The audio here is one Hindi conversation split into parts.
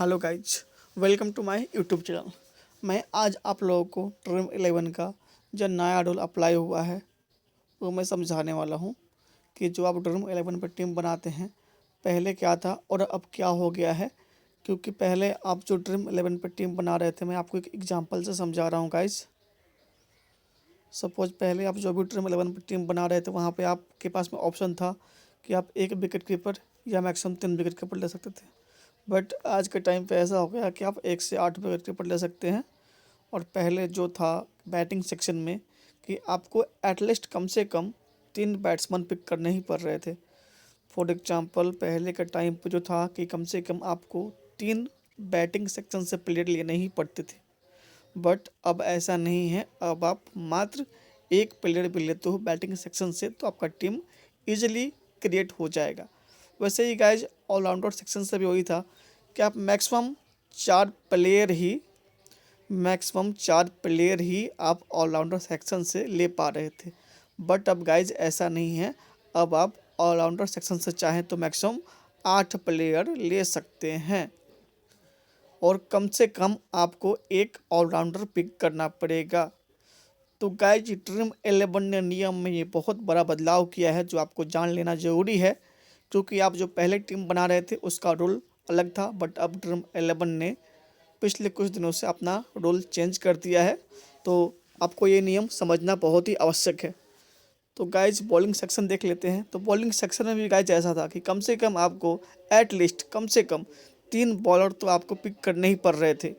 Hello guys, welcome to my YouTube channel. मैं आज आप लोगों को ड्रीम 11 का जो नया रूल अप्लाई हुआ है वो मैं समझाने वाला हूँ कि जो आप ड्रीम 11 पर टीम बनाते हैं पहले क्या था और अब क्या हो गया है। क्योंकि पहले आप जो ड्रीम 11 पर टीम बना रहे थे, मैं आपको एक एग्जांपल से समझा रहा हूँ गाइज। सपोज पहले आप जो भी ड्रीम 11 पर टीम बना रहे थे वहाँ पे आपके पास में ऑप्शन था कि आप एक विकेट कीपर या मैक्सिमम 3 विकेट कीपर ले सकते थे। बट आज के टाइम पे ऐसा हो गया कि आप 1 से 8 विकेट कीपर ले सकते हैं। और पहले जो था बैटिंग सेक्शन में कि आपको एटलीस्ट कम से कम 3 बैट्समैन पिक करने ही पड़ रहे थे। फॉर एग्जांपल पहले के टाइम पे जो था कि कम से कम आपको 3 बैटिंग सेक्शन से प्लेयर लेने ही पड़ते थे। बट अब ऐसा नहीं है, अब आप मात्र एक प्लेयर भी लेते हो बैटिंग सेक्शन से तो आपका टीम इजीली क्रिएट हो जाएगा। वैसे ही गाइज ऑलराउंडर सेक्शन से भी वही था कि आप मैक्सिमम चार प्लेयर ही आप ऑलराउंडर सेक्शन से ले पा रहे थे। बट अब गाइज ऐसा नहीं है, अब आप ऑलराउंडर सेक्शन से चाहें तो मैक्सिमम 8 प्लेयर ले सकते हैं और कम से कम आपको एक ऑलराउंडर पिक करना पड़ेगा। तो गाइज ड्रीम 11 ने नियम में ये बहुत बड़ा बदलाव किया है जो आपको जान लेना ज़रूरी है। क्योंकि आप जो पहले टीम बना रहे थे उसका रूल अलग था, बट अब ड्रीम 11 ने पिछले कुछ दिनों से अपना रूल चेंज कर दिया है। तो आपको ये नियम समझना बहुत ही आवश्यक है। तो गाइज बॉलिंग सेक्शन देख लेते हैं। तो बॉलिंग सेक्शन में भी गाइज ऐसा था कि कम से कम आपको एटलीस्ट कम से कम 3 बॉलर तो आपको पिक करने ही पड़ रहे थे।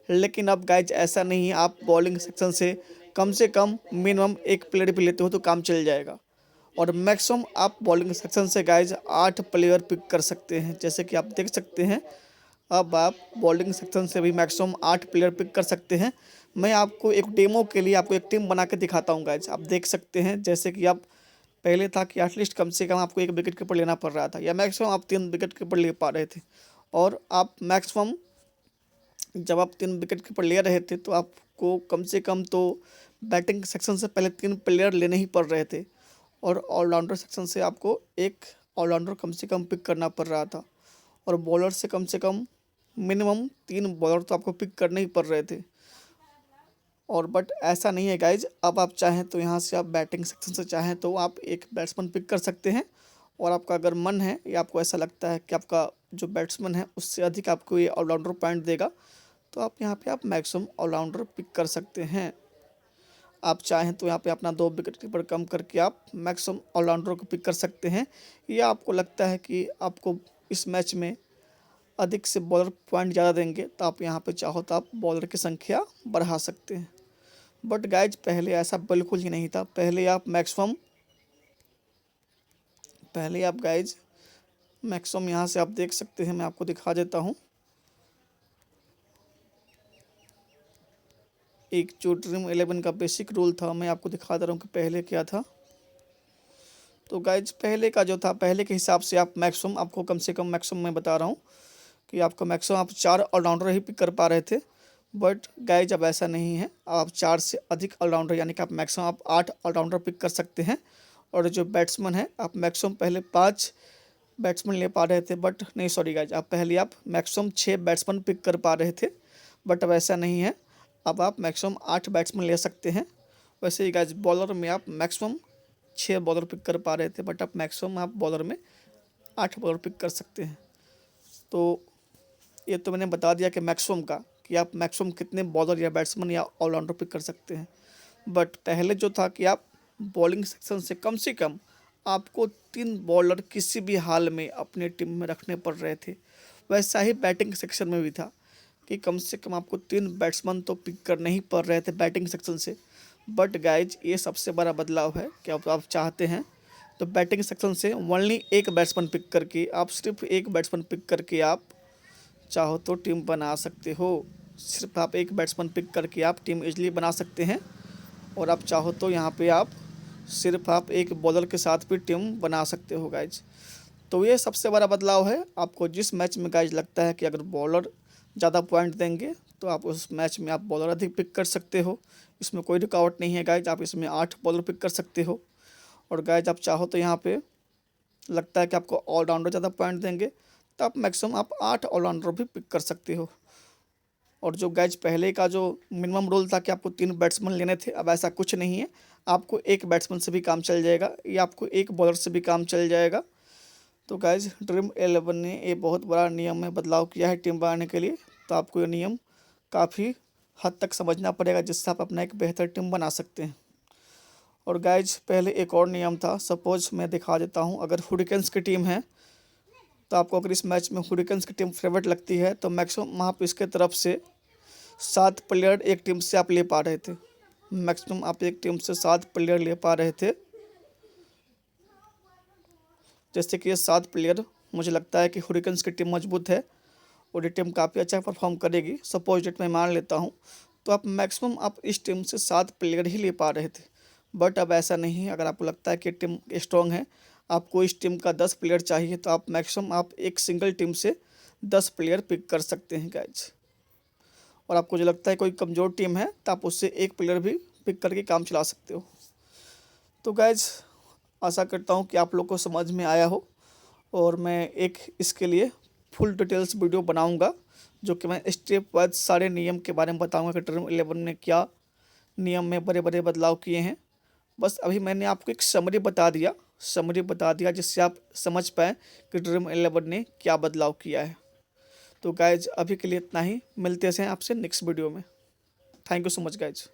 लेकिन अब गाइज ऐसा नहीं है, आप बॉलिंग सेक्शन से कम मिनिमम एक प्लेयर भी लेते हो तो काम चल जाएगा। और मैक्सिमम आप बॉलिंग सेक्शन से गाइज 8 प्लेयर पिक कर सकते हैं। जैसे कि आप देख सकते हैं, अब आप बॉलिंग सेक्शन से भी मैक्सिमम 8 प्लेयर पिक कर सकते हैं। मैं आपको एक डेमो के लिए आपको एक टीम बना के दिखाता हूँ गाइज। आप देख सकते हैं जैसे कि आप पहले था कि एटलीस्ट कम से कम आपको एक विकेट कीपर लेना पड़ रहा था या मैक्सिमम आप 3 विकेट कीपर ले पा रहे थे। और आप मैक्सिमम जब आप 3 विकेट कीपर ले रहे थे तो आपको कम से कम तो बैटिंग सेक्शन से पहले 3 प्लेयर लेने ही पड़ रहे थे और ऑलराउंडर सेक्शन से आपको एक ऑलराउंडर कम से कम पिक करना पड़ रहा था। और बॉलर से कम मिनिमम 3 बॉलर तो आपको पिक करने ही पड़ रहे थे। और बट ऐसा नहीं है गाइज, अब आप चाहें तो यहाँ से आप बैटिंग सेक्शन से चाहें तो आप एक बैट्समैन पिक कर सकते हैं। और आपका अगर मन है या आपको ऐसा लगता है कि आपका जो बैट्समैन है उससे अधिक आपको ये ऑलराउंडर पॉइंट देगा तो आप यहाँ पे आप मैक्सिमम ऑलराउंडर पिक कर सकते हैं। आप चाहें तो यहाँ पे अपना 2 विकेट कीपर कम करके आप मैक्सिमम ऑलराउंडर को पिक कर सकते हैं। या आपको लगता है कि आपको इस मैच में अधिक से बॉलर पॉइंट ज़्यादा देंगे तो आप यहाँ पे चाहो तो आप बॉलर की संख्या बढ़ा सकते हैं। बट गाइज पहले ऐसा बिल्कुल ही नहीं था। पहले आप गाइज मैक्सिमम यहाँ से आप देख सकते हैं, मैं आपको दिखा देता हूँ। एक जो ड्रीम 11 का बेसिक रूल था मैं आपको दिखा दे रहा हूँ कि पहले क्या था। तो गाइज पहले का जो था, पहले के हिसाब से आप मैक्सिमम आपको कम से कम मैक्सिमम मैं बता रहा हूँ कि आपका मैक्सिमम आप 4 ऑलराउंडर ही पिक कर पा रहे थे। बट गाइज अब ऐसा नहीं है, आप 4 से अधिक ऑलराउंडर यानी कि आप मैक्सिमम आप 8 ऑलराउंडर पिक कर सकते हैं। और जो बैट्समैन है आप मैक्सिमम पहले 5 बैट्समैन ले पा रहे थे, बट नहीं सॉरी गाइज, आप मैक्सिमम 6 बैट्समैन पिक कर पा रहे थे। बट अब ऐसा नहीं है, अब आप मैक्सिमम 8 बैट्समैन ले सकते हैं। वैसे ही गाइज बॉलर में आप मैक्सिमम 6 बॉलर पिक कर पा रहे थे, बट अब मैक्सिमम आप बॉलर में 8 बॉलर पिक कर सकते हैं। तो ये तो मैंने बता दिया कि मैक्सिमम का कि आप मैक्सिमम कितने बॉलर या बैट्समैन या ऑलराउंडर पिक कर सकते हैं। बट पहले जो था कि आप बॉलिंग सेक्शन से कम आपको 3 बॉलर किसी भी हाल में अपने टीम में रखने पड़ रहे थे। वैसा ही बैटिंग सेक्शन में भी था कि कम से कम आपको 3 बैट्समैन तो पिक करने ही पड़ रहे थे बैटिंग सेक्शन से। बट गाइज ये सबसे बड़ा बदलाव है कि अब आप चाहते हैं तो बैटिंग सेक्शन से ओनली एक बैट्समैन पिक करके आप सिर्फ एक बैट्समैन पिक करके आप चाहो तो टीम बना सकते हो। सिर्फ आप एक बैट्समैन पिक करके आप टीम इजली बना सकते हैं। और आप चाहो तो यहाँ पे आप सिर्फ आप एक बॉलर के साथ भी टीम बना सकते हो गाइज। तो ये सबसे बड़ा बदलाव है। आपको जिस मैच में गाइज लगता है कि अगर बॉलर ज़्यादा पॉइंट देंगे तो आप उस मैच में आप बॉलर अधिक पिक कर सकते हो। इसमें कोई रुकावट नहीं है गाइज, आप इसमें 8 बॉलर पिक कर सकते हो। और गाइज आप चाहो तो यहाँ पे लगता है कि आपको ऑलराउंडर ज़्यादा पॉइंट देंगे तो आप मैक्सिमम आप 8 ऑलराउंडर भी पिक कर सकते हो। और जो गाइज पहले का जो मिनिमम रूल था कि आपको 3 बैट्समैन लेने थे, अब ऐसा कुछ नहीं है। आपको 1 बैट्समैन से भी काम चल जाएगा या आपको 1 बॉलर से भी काम चल जाएगा। तो गाइज ड्रीम 11 ने ये बहुत बड़ा नियम में बदलाव किया है टीम बनाने के लिए। तो आपको ये नियम काफ़ी हद तक समझना पड़ेगा, जिससे आप अपना एक बेहतर टीम बना सकते हैं। और गाइज पहले एक और नियम था, सपोज मैं दिखा देता हूँ। अगर हुरिकेन्स की टीम है तो आपको अगर इस मैच में हुरिकेन्स की टीम फेवरेट लगती है तो मैक्सिमम आप इसके तरफ से 7 प्लेयर एक टीम से आप ले पा रहे थे। मैक्सिमम आप एक टीम से 7 प्लेयर ले पा रहे थे। जैसे कि ये 7 प्लेयर, मुझे लगता है कि हुरिकेन्स की टीम मजबूत है और ये टीम काफ़ी अच्छा परफॉर्म करेगी, सपोज डेट मैं मान लेता हूँ। तो आप मैक्सिमम आप इस टीम से 7 प्लेयर ही ले पा रहे थे। बट अब ऐसा नहीं है। अगर आपको लगता है कि टीम स्ट्रॉन्ग है, आपको इस टीम का 10 प्लेयर चाहिए, तो आप मैक्सिमम आप एक सिंगल टीम से 10 प्लेयर पिक कर सकते हैं गाइज। और आपको जो लगता है कोई कमज़ोर टीम है तो आप उससे एक प्लेयर भी पिक करके काम चला सकते हो। तो गाइज आशा करता हूँ कि आप लोग को समझ में आया हो, और मैं एक इसके लिए फुल डिटेल्स वीडियो बनाऊंगा, जो कि मैं स्टेप वाइज सारे नियम के बारे में बताऊंगा कि ड्रीम 11 ने क्या नियम में बड़े बड़े बदलाव किए हैं। बस अभी मैंने आपको एक समरी बता दिया जिससे आप समझ पाएँ कि ड्रीम 11 ने क्या बदलाव किया है। तो गाइज अभी के लिए इतना ही, मिलते हैं आपसे नेक्स्ट वीडियो में। Thank you so much guys.